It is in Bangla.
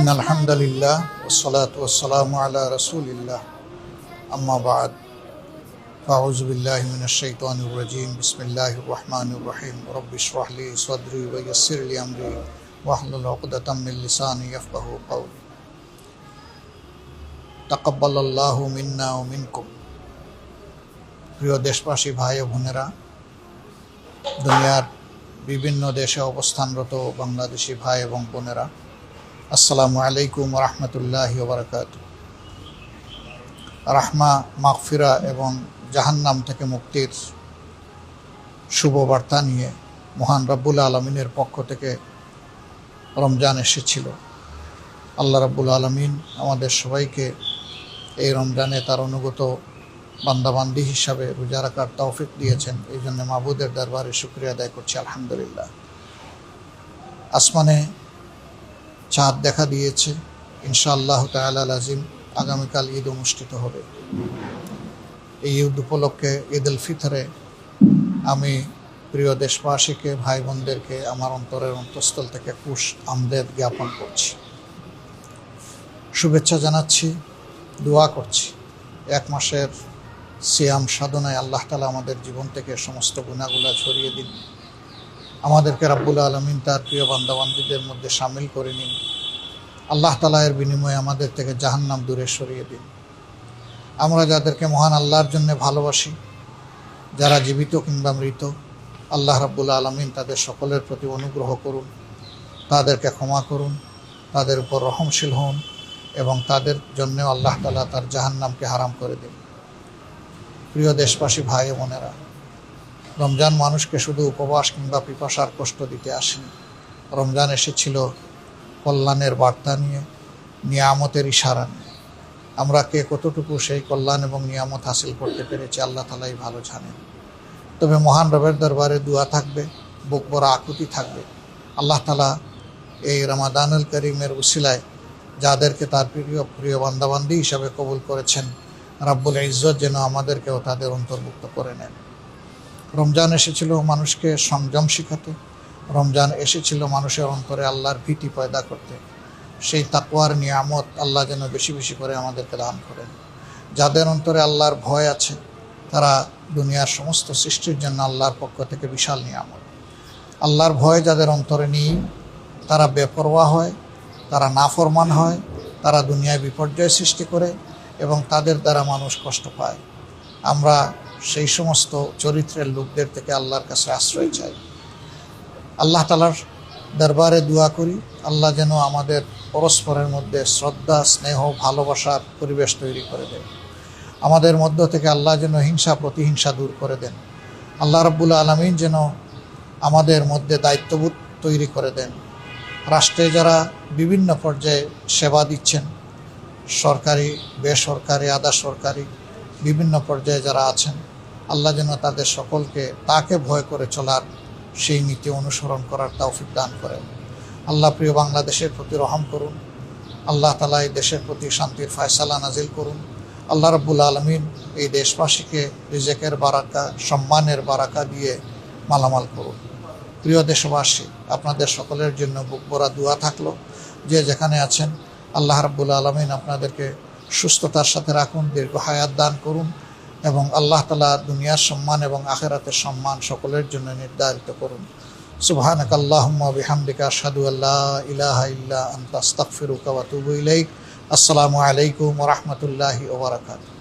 ইন্নাল হামদালিল্লাহ ওয়াসসালাতু ওয়াসসালামু আলা রাসূলিল্লাহ আম্মা বা'দ ফাউযু বিল্লাহি মিনাশ শাইতানির রাজীম বিসমিল্লাহির রহমানির রহিম রব্বি ইশরাহ লি সাদরি ওয়া ইয়াসসির লি আমরি ওয়াহলুল উকদাতাম মিন লিসানি ইয়াফকাহু কওলি তাকাব্বালাল্লাহু মিন্না ওয়া মিনকুম। প্রিয় দেশবাসী ভাই ও বোনেরা, দুনিয়ার বিভিন্ন দেশে অবস্থানরত বাংলাদেশি ভাই এবং বোনেরা, আসসালামু আলাইকুম ওয়া রাহমাতুল্লাহি ওয়া বারাকাতুহু। রাহমা, মাগফিরা এবং জাহান্নাম থেকে মুক্তির শুভ বার্তা নিয়ে মহান রব্বুল আলমিনের পক্ষ থেকে রমজান এসেছিল। আল্লাহ রব্বুল আলমিন আমাদের সবাইকে এই রমজানে তার অনুগত বান্দাবান্দি হিসাবে রোজা রাখার তৌফিক দিয়েছেন। এই জন্য মাবুদের দরবারে শুকরিয়া আদায় করছি, আলহামদুলিল্লাহ। আসমানে চাঁদ দেখা দিয়েছে, ইনশাআল্লাহ তাআলা লাজিম আগামীকাল ঈদ অনুষ্ঠিত হবে। এই ঈদ উপলক্ষে ঈদ উল ফিতরে আমি প্রিয় দেশবাসীকে, ভাই বোনদেরকে আমার অন্তরের অন্তঃস্থল থেকে খুশ আমদেদ জ্ঞাপন করছি, শুভেচ্ছা জানাচ্ছি, দোয়া করছি। এক মাসের সিয়াম সাধনায় আল্লাহ তাআলা আমাদের জীবন থেকে সমস্ত গুনাহগুলো ছড়িয়ে দিন। আমাদেরকে রাব্বুল আলামিন তার প্রিয় বান্দাবান্দীদের মধ্যে শামিল করে নিন। আল্লাহ তাআলা এর বিনিময়ে আমাদের থেকে জাহান্নাম দূরে সরিয়ে দিন। আমরা যাদেরকে মহান আল্লাহর জন্য ভালোবাসি, যারা জীবিত কিংবা মৃত, আল্লাহ রাব্বুল আলামিন তাদের সকলের প্রতি অনুগ্রহ করুন, তাদেরকে ক্ষমা করুন, তাদের উপর রহমশীল হন এবং তাদের জন্য আল্লাহ তাআলা তার জাহান্নামকে হারাম করে দিন। প্রিয় দেশবাসী ভাই ও বোনেরা, রমজান মানুষকে শুধু উপবাস কিংবা পিপাসার কষ্ট দিতে আসেনি। রমজান এসেছিল কল্যাণের বার্তা নিয়ে, নিয়ামতের ইশারা নিয়ে। আমরা কে কতটুকু সেই কল্যাণ এবং নিয়ামত হাসিল করতে পেরেছি আল্লাহ তাআলাই ভালো জানেন। তবে মহান রবের দরবারে দোয়া থাকবে, বুক ভরা আকুতি থাকবে। আল্লাহ তাআলা এই রমাদানুল করিমের উসিলায় যাদেরকে তার প্রিয় বান্দাবান্দি হিসাবে কবুল করেছেন, রাব্বুল ইজ্জত যেন আমাদেরকেও তাদের অন্তর্ভুক্ত করে নেন। রমজান এসেছিল মানুষকে সংযম শিখাতে, রমজান এসেছিল মানুষের অন্তরে আল্লাহর ভীতি পয়দা করতে। সেই তাকওয়ার নিয়ামত আল্লাহ যেন বেশি বেশি করে আমাদেরকে দান করেন। যাদের অন্তরে আল্লাহর ভয় আছে, তারা দুনিয়ার সমস্ত সৃষ্টির জন্য আল্লাহর পক্ষ থেকে বিশাল নিয়ামত। আল্লাহর ভয় যাদের অন্তরে নেই, তারা বেপরোয়া হয়, তারা নাফরমান হয়, তারা দুনিয়ায় বিপর্যয় সৃষ্টি করে এবং তাদের দ্বারা মানুষ কষ্ট পায়। আমরা সেই সমস্ত চরিত্রের লোকদের থেকে আল্লাহর কাছে আশ্রয় চাই। আল্লাহ তাআলার দরবারে দোয়া করি, আল্লাহ যেন আমাদের পরস্পরের মধ্যে শ্রদ্ধা, স্নেহ, ভালোবাসার পরিবেশ তৈরি করে দেন। আমাদের মধ্য থেকে আল্লাহ যেন হিংসা প্রতিহিংসা দূর করে দেন। আল্লাহ রাব্বুল আলামিন যেন আমাদের মধ্যে দায়িত্ববোধ তৈরি করে দেন। রাষ্ট্রে যারা বিভিন্ন পর্যায়ে সেবা দিচ্ছেন, সরকারি, বেসরকারি, আধা সরকারি, বিভিন্ন পর্যায়ে যারা আছেন, আল্লাহ যেন তাদের সকলকে তাকে ভয় করে চলার সেই নীতি অনুসরণ করার তৌফিক দান করেন। আল্লাহ প্রিয় বাংলাদেশের প্রতি রহম করুন। আল্লাহ তাআলা এই দেশের প্রতি শান্তির ফয়সালা নাজিল করুন। আল্লাহ রাব্বুল আলামিন এই দেশবাসীকে রিজেকের বারাকা, সম্মানের বারাকা দিয়ে মালামাল করুন। প্রিয় দেশবাসী, আপনাদের সকলের জন্য বুক ভরা দোয়া থাকলো। যে যেখানে আছেন, আল্লাহ রাব্বুল আলামিন আপনাদেরকে সুস্থতার সাথে রাখুন, দীর্ঘ হায়াত দান করুন এবং আল্লাহ তাআলা দুনিয়ার সম্মান এবং আখিরাতের সম্মান সকলের জন্য নির্ধারিত করুন। সুবহানাকা আল্লাহুম্মা ওয়া বিহামদিকা আশহাদু আল্লা ইলাহা ইল্লা আনতা আস্তাগফিরুকা ওয়া আতুবু ইলাইক। আসসালামু আলাইকুম ওয়া রাহমাতুল্লাহি ওয়া বারাকাতুহু।